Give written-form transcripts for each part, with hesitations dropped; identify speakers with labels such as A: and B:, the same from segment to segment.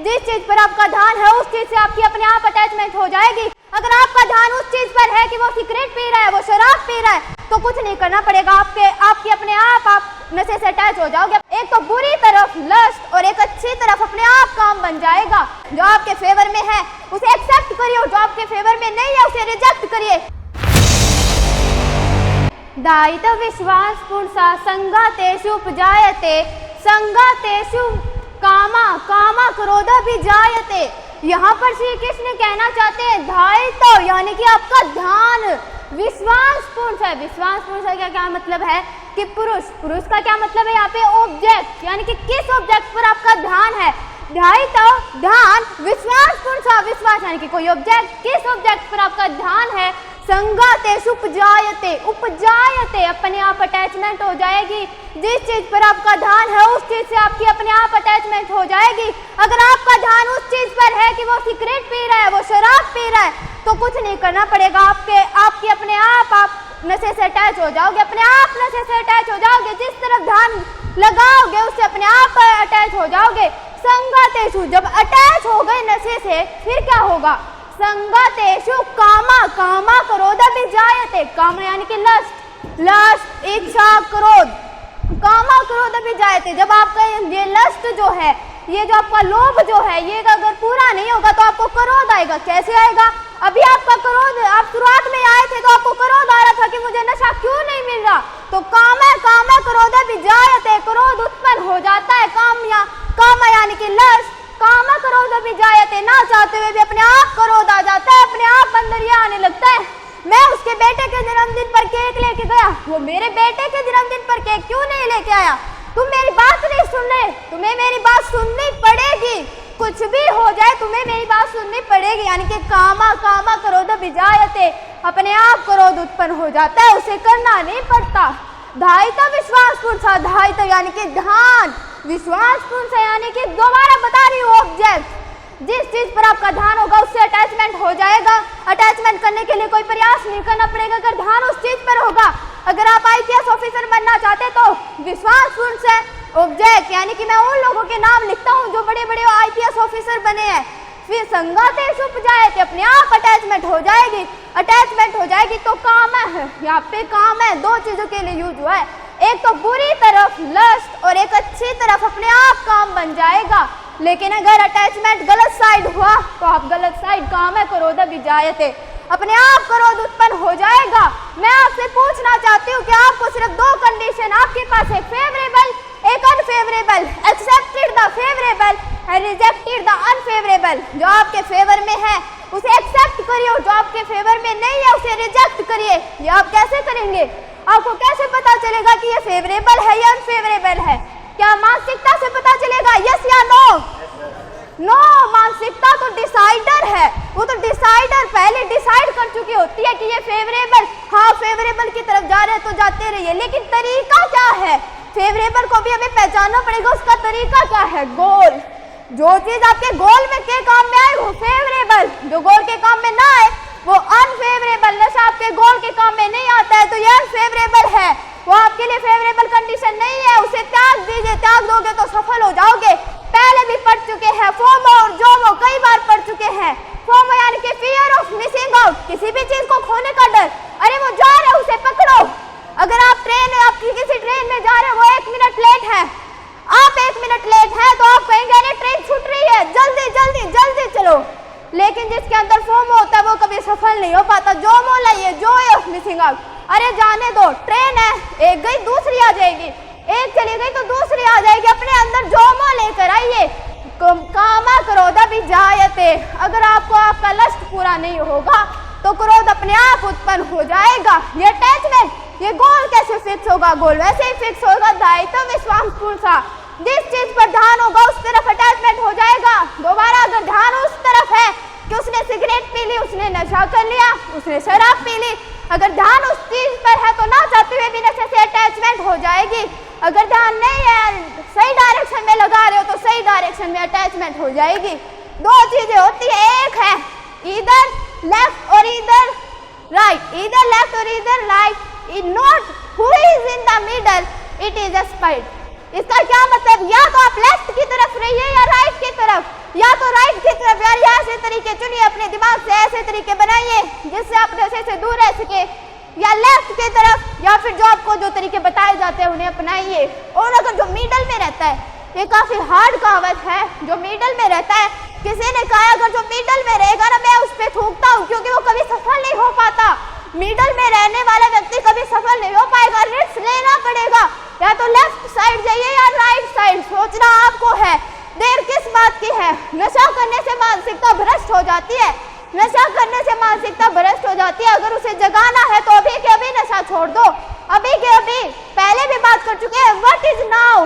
A: जिस चीज पर आपका ध्यान है उस चीज से आपकी अपने आप अटैचमेंट हो जाएगी। अगर आपका ध्यान उस चीज पर है कि वो सिगरेट पी रहा है, वो शराब पी रहा है, तो कुछ नहीं करना पड़ेगा, आपकी अपने आप नशे से अटैच हो जाओगे। एक तो बुरी तरफ लस्ट और एक अच्छी तरफ अपने आप काम बन जाएगा। जो आपके फेवर में है उसे एक्सेप्ट करिए और जो आपके फेवर में नहीं है उसे रिजेक्ट करिए। दायित्व विश्वास पुरुषा संगातेषु उपजायते संगातेषु कामा कामा क्रोधा भी जायते। यहाँ पर श्री कृष्ण कहना चाहते हैं दायित्व यानी कि आपका ध्यान विश्वास पुरुष है। विश्वास पुरुष का क्या मतलब है कि पुरुष का क्या मतलब है यहाँ पे ऑब्जेक्ट, यानी कि किस ऑब्जेक्ट पर आपका ध्यान है। दायित्व ध्यान विश्वास पुरुष विश्वास यानी कि कोई ऑब्जेक्ट, किस ऑब्जेक्ट पर आपका ध्यान है। संगातेषु उपजायते उपजायते अपने आप अटैचमेंट हो जाएगी। जिस चीज पर आपका ध्यान है उस चीज से आपकी अपने आप अटैचमेंट हो जाएगी। अगर आपका ध्यान उस चीज पर है कि वो सिगरेट पी रहा है, वो शराब पी रहा है, तो कुछ नहीं करना पड़ेगा, आपकी अपने आप नशे से अटैच हो जाओगे, अपने आप नशे से अटैच हो जाओगे। जिस तरफ ध्यान लगाओगे उससे अपने आप अटैच हो जाओगे। संगातेषु जब अटैच हो गए नशे से फिर क्या होगा। संगातेषु कामा कामा क्रोधा भी जायते। काम यानी कि लस्ट इच्छा क्रोध, कामा क्रोध भी जायते। जब आपका ये लस्ट जो है, ये जो आपका लोभ जो है, ये अगर पूरा नहीं होगा तो आपको क्रोध आएगा। कैसे आएगा। अभी आपका क्रोध, आप शुरुआत में आए थे तो आपको क्रोध आ रहा था कि मुझे नशा क्यों नहीं मिल रहा, तो काम क्रोध भी जायते, क्रोध उत्पन्न हो जाता है। काम यानी कि लस्ट, काम क्रोध भी जायते, ना चाहते हुए भी अपने आप क्रोध आ जाता है, अपने आप अंदर ये आने लगता है। मैं उसके बेटे के जन्मदिन पर केक लेके गया, वो मेरे बेटे के जन्मदिन पर केक क्यों नहीं लेके आया। तुम मेरी बात नहीं सुन रहे, तुम्हें मेरी बात सुननी पड़ेगी। कुछ भी हो जाए तुम्हें मेरी बात सुननी पड़ेगी। यानी कि कामा क्रोध भी जायते, अपने आप क्रोध उत्पन्न हो जाता है, उसे करना नहीं पड़ता। दायित्व विश्वास पुरुषा, दायित्व यानी कि ध्यान, विश्वास पुरुष यानी कि दोबारा बता रही हूँ ऑब्जेक्ट, जिस चीज पर आपका ध्यान होगा उससे अटैचमेंट हो जाएगा। अटैचमेंट करने के लिए कोई प्रयास नहीं करना पड़ेगा अगर ध्यान उस चीज पर होगा। अगर आप IPS ऑफिसर बनना चाहते तो विश्वास पुरुष है। ऑब्जेक्ट यानी कि मैं उन लोगों के नाम लिखता हूँ जो बड़े बड़े IPS ऑफिसर बने हैं। फिर संगातेषु उपजायते, अपने आप अटैचमेंट हो जाएगी। अटैचमेंट हो जाएगी तो काम है, यहाँ पे काम है दो चीजों के लिए यूज हुआ है। एक तो बुरी तरफ लस्ट और एक अच्छी तरफ अपने आप काम बन जाएगा। लेकिन अगर अटैचमेंट गलत साइड हुआ तो आप गलत साइड काम है क्रोध भी जायते, अपने आप क्रोध उत्पन्न हो जाएगा। मैं आपसे पूछना चाहती हूँ कि आपको सिर्फ दो कंडीशन आपके पास है, फेवरेबल एक unfavourable, accepted the favourable and rejected the unfavourable. जो आपके फेवर में है उसे एक्सेप्ट करिए और जो आपके फेवर में नहीं है उसे रिजेक्ट करिए। ये आप कैसे करेंगे। आपको कैसे पता चलेगा कि ये फेवरेबल है या अनफेवरेबल है। क्या मानसिकता से पता चलेगा, यस या नो। नो, मानसिकता तो डिसाइडर है, वो तो डिसाइडर पहले डिसाइड कर चुकी होती है कि ये फेवरेबल, हाँ फेवरेबल की तरफ जा रहे हैं तो जाते रहिए। लेकिन तरीका क्या है, फेवरेबल को भी हमें पहचानना पड़ेगा, उसका तरीका क्या है। गोल, जो चीज आपके गोल में के काम में आए वो फेवरेबल, जो गोल के काम में ना आए वो अनफेवरेबल। नशा आपके गोल के काम में नहीं आता है तो ये अनफेवरेबल है, वो आपके लिए फेवरेबल कंडीशन नहीं है, उसे त्याग दीजिए। त्याग दोगे तो सफल हो जाओगे। पहले भी पढ़ चुके हैं फोमो और जोमो, कई बार पढ़ चुके हैं। फोमो यानी कि फियर ऑफ मिसिंग आउट, किसी भी चीज को खोने का डर। अरे वो जा रहे उसे पकड़ो। अगर आप किसी ट्रेन में जा रहे हो, वो 1 मिनट लेट है, आप 1 मिनट लेट है तो आप कहेंगे अरे ट्रेन छूट रही है, जल्दी जल्दी जल्दी चलो। लेकिन जिसके अंदर फोमो होता है वो कभी सफल नहीं हो पाता। जोमो लाइए, जॉय ऑफ मिसिंग आउट, अरे जाने दो, ट्रेन है, एक गई दूसरी आ जाएगी, एक चली गई तो दूसरी आ जाएगी। अपने अंदर जोमो लेकर आइए। कामा क्रोध भी जायते, अगर आपको आपका लस्ट पूरा नहीं होगा तो क्रोध अपने आप उत्पन्न हो जाएगा। ये अटैचमेंट, ये गोल कैसे फिक्स होगा, गोल वैसे ही फिक्स होगा। दायित्व विश्वास पुरुषा, जिस चीज पर ध्यान होगा उस तरफ अटैचमेंट हो जाएगा। दोबारा अगर ध्यान उस तरफ है कि उसने सिगरेट पी ली, उसने नशा कर लिया, उसने शराब पी ली, अगर ध्यान उस चीज पर है तो ना चाहते हुए भी नशे से अटैचमेंट हो जाएगी। अगर ध्यान नहीं है, सही डायरेक्शन में लगा रहे हो तो सही डायरेक्शन में अटैचमेंट हो जाएगी। दो चीजें होती है, एक है इधर लेफ्ट और इधर राइट, इधर लेफ्ट और इधर right, not who is in the middle, it is a spied. इसका क्या मतलब, या तो आप लेफ्ट की तरफ रहिए या राइट की तरफ। या तो राइट की तरफ यार ऐसे तरीके चुनिए, अपने दिमाग से ऐसे तरीके बनाइए जिससे आप नशे से दूर रह सके, या लेफ्ट की तरफ, या फिर जो आपको जो तरीके बताए जाते हैं उन्हें अपनाइए। और अगर जो मिडल में रहता है, ये काफी हार्ड कहावत है, जो मिडल में रहता है, किसी ने कहा अगर जो मिडल में रहेगा ना मैं उस पर थूकता हूँ क्योंकि वो कभी सफल नहीं हो पाता। मिडल में रहने वाला व्यक्ति कभी सफल नहीं हो पाएगा, रिस्क लेना पड़ेगा, या तो लेफ्ट साइड जाइए या राइट साइड, सोचना आपको है। देर किस बात की है? नशा करने से मानसिकता भ्रष्ट हो जाती है, नशा करने से मानसिकता भ्रष्ट हो जाती है। अगर उसे जगाना है तो अभी के अभी नशा छोड़ दो, अभी के अभी। पहले भी बात कर चुके हैं, what is now,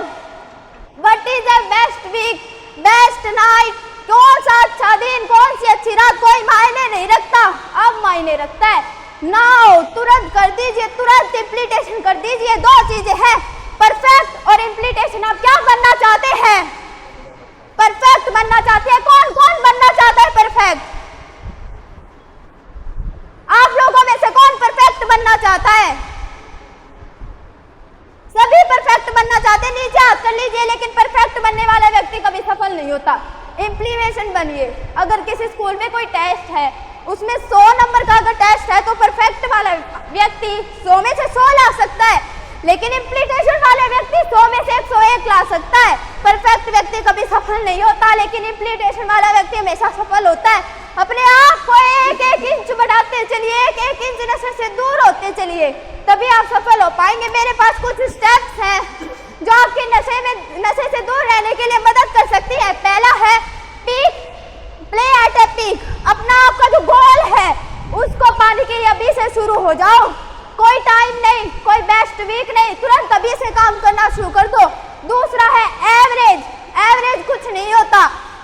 A: what is the best week, best night, कौन सा अच्छा दिन, कौन सी अच्छी रात, कोई मायने नहीं रखता, अब मायने रखता है नाउ। तुरंत कर दीजिए, तुरंत इम्प्लीटेशन कर दीजिए। दो चीजें हैं, परफेक्ट और इम्प्लीटेशन। आप क्या बनना चाहते हैं? परफेक्ट बनना चाहते हैं। कौन कौन बनना चाहता है परफेक्ट? आप लोगों में से कौन परफेक्ट बनना चाहता है? सभी परफेक्ट बनना चाहते हैं, नीचे हाथ कर लीजिए। लेकिन परफेक्ट बनने वाला व्यक्ति कभी सफल नहीं होता। इम्प्लीमेशन बनिए। अगर किसी स्कूल में कोई टेस्ट है, उसमें 100 नंबर का अगर टेस्ट है तो परफेक्ट वाला व्यक्ति 100 में से 100 ला सकता है, लेकिन इम्प्लीटेशन वाले व्यक्ति 100 में से 101 ला सकता है। परफेक्ट व्यक्ति कभी सफल नहीं होता, लेकिन इम्प्लीटेशन वाला व्यक्ति हमेशा सफल होता है। अपने आप को एक एक इंच बढ़ाते चलिए, एक एक इंच नशे से दूर होते चलिए, तभी आप सफल हो पाएंगे। मेरे पास कुछ स्टेप्स हैं जो आपके नशे से दूर रहने के लिए मदद कर सकती है। पहला है peak, play at a peak. अपना आपका जो गोल है उसको पाने के लिए अभी से शुरू हो जाओ। कोई टाइम नहीं, कोई बेस्ट वीक नहीं, तुरंत अभी से काम करना शुरू कर दो। दूसरा है एवरेज। एवरेज कुछ नहीं होता,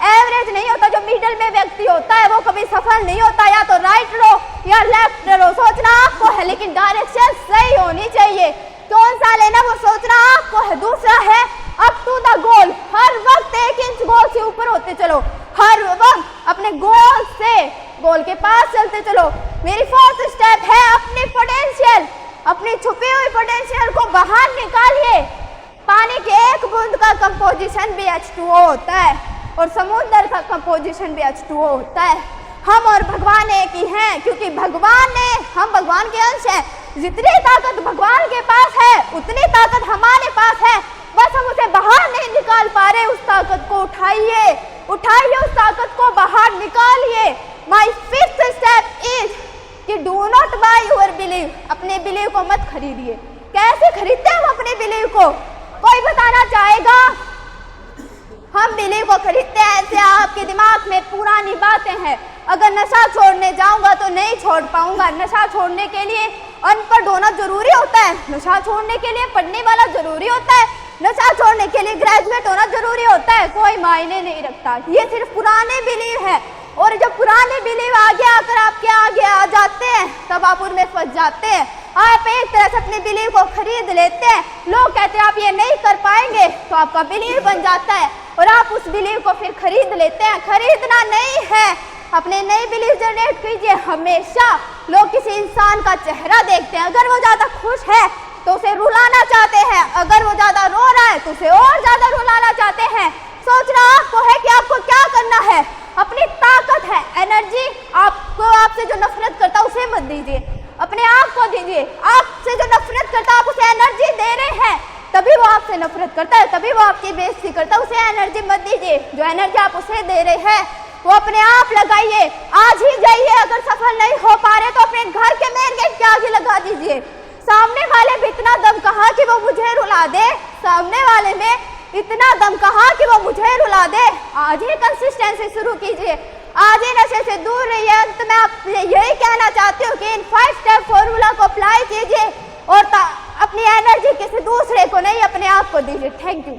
A: एवरेज नहीं होता। जो मिडल में व्यक्ति होता है वो कभी सफल नहीं होता। या तो राइट लो या लेफ्ट लो, सोचना आपको है, लेकिन डायरेक्शन सही होनी चाहिए। कौन सा लेना वो सोचना आपको है। दूसरा है अप टू द गोल। हर वक्त 1 इंच गोल से ऊपर होते चलो, हर वक्त अपने गोल से गोल के पास चलते चलो। मेरी 4th स्टेप है अपनी पोटेंशियल, अपनी छुपी हुई पोटेंशियल को बाहर निकालिए। पानी के एक बूंद का कंपोजिशन भी H2O होता है और समुद्र का कंपोजिशन भी H2O होता है। हम और भगवान एक ही हैं, क्योंकि भगवान ने, हम भगवान के अंश हैं। जितनी ताकत भगवान के पास है उतनी ताकत हमारे पास है, बस हम उसे बाहर नहीं निकाल पा रहे। उस ताकत को उठाइए, उठाइए, उस ताकत को बाहर निकालिए। माई 5th स्टेप इज कि do not by your believe. अपने बिलीव को मत खरीदिए। कैसे खरीदते हैं हम अपने बिलीव को? कोई बताना चाहेगा? हम बिलीव को खरीदते हैं ऐसे, आपके दिमाग में पुरानी बातें हैं। अगर नशा छोड़ने जाऊंगा तो नहीं छोड़ पाऊंगा। नशा छोड़ने के लिए अनपढ़ होना जरूरी होता है, नशा छोड़ने के लिए पढ़ने वाला जरूरी होता है, नशा छोड़ने के लिए ग्रेजुएट होना जरूरी होता है। कोई मायने नहीं रखता। ये सिर्फ पुराने बिलीव है, और जब पुराने बिलीव आगे आकर आपके आगे आ जाते हैं तब आप उनमें फंस जाते हैं। आप एक तरह से अपने बिलीव को खरीद लेते हैं। लोग कहते हैं आप ये नहीं कर पाएंगे, तो आपका बिलीव बन जाता है और आप उस बिलीव को फिर खरीद लेते हैं। खरीदना नहीं है, अपने नई बिलीव जनरेट कीजिए। हमेशा लोग किसी इंसान का चेहरा देखते हैं, अगर वो ज्यादा खुश है तो उसे रुलाना चाहते हैं, अगर वो ज्यादा रो रहा है तो उसे और ज्यादा रुलाना चाहते हैं। सोचना आपको है कि आपको क्या करना है। अपनी ताकत है, एनर्जी आपको, आपसे जो नफरत करता है उसे मत दीजिए, अपने आप को दीजिए। आपसे जो नफरत करता है आप उसे एनर्जी दे रहे हैं, तभी वो आपसे नफरत करता है, तभी वो आपकी बेइज्जती करता है। उसे एनर्जी मत दीजिए। जो एनर्जी आप उसे दे रहे हैं वो अपने आप लगाइए। आज ही जाइए, अगर सफल नहीं हो पा रहे तो अपने घर के मेन गेट के आगे लगा दीजिए। सामने वाले में इतना दम कहा कि वो मुझे रुला दे, सामने वाले में इतना दम कहा कि वो मुझे रुला दे। आज ही कंसिस्टेंसी शुरू कीजिए, आज ही नशे से दूर रहिए। अंत में आप यही कहना चाहती हूँ कि इन 5 स्टेप फॉर्मूला को अप्लाई कीजिए और अपनी एनर्जी किसी दूसरे को नहीं, अपने आप को दीजिए। Thank you.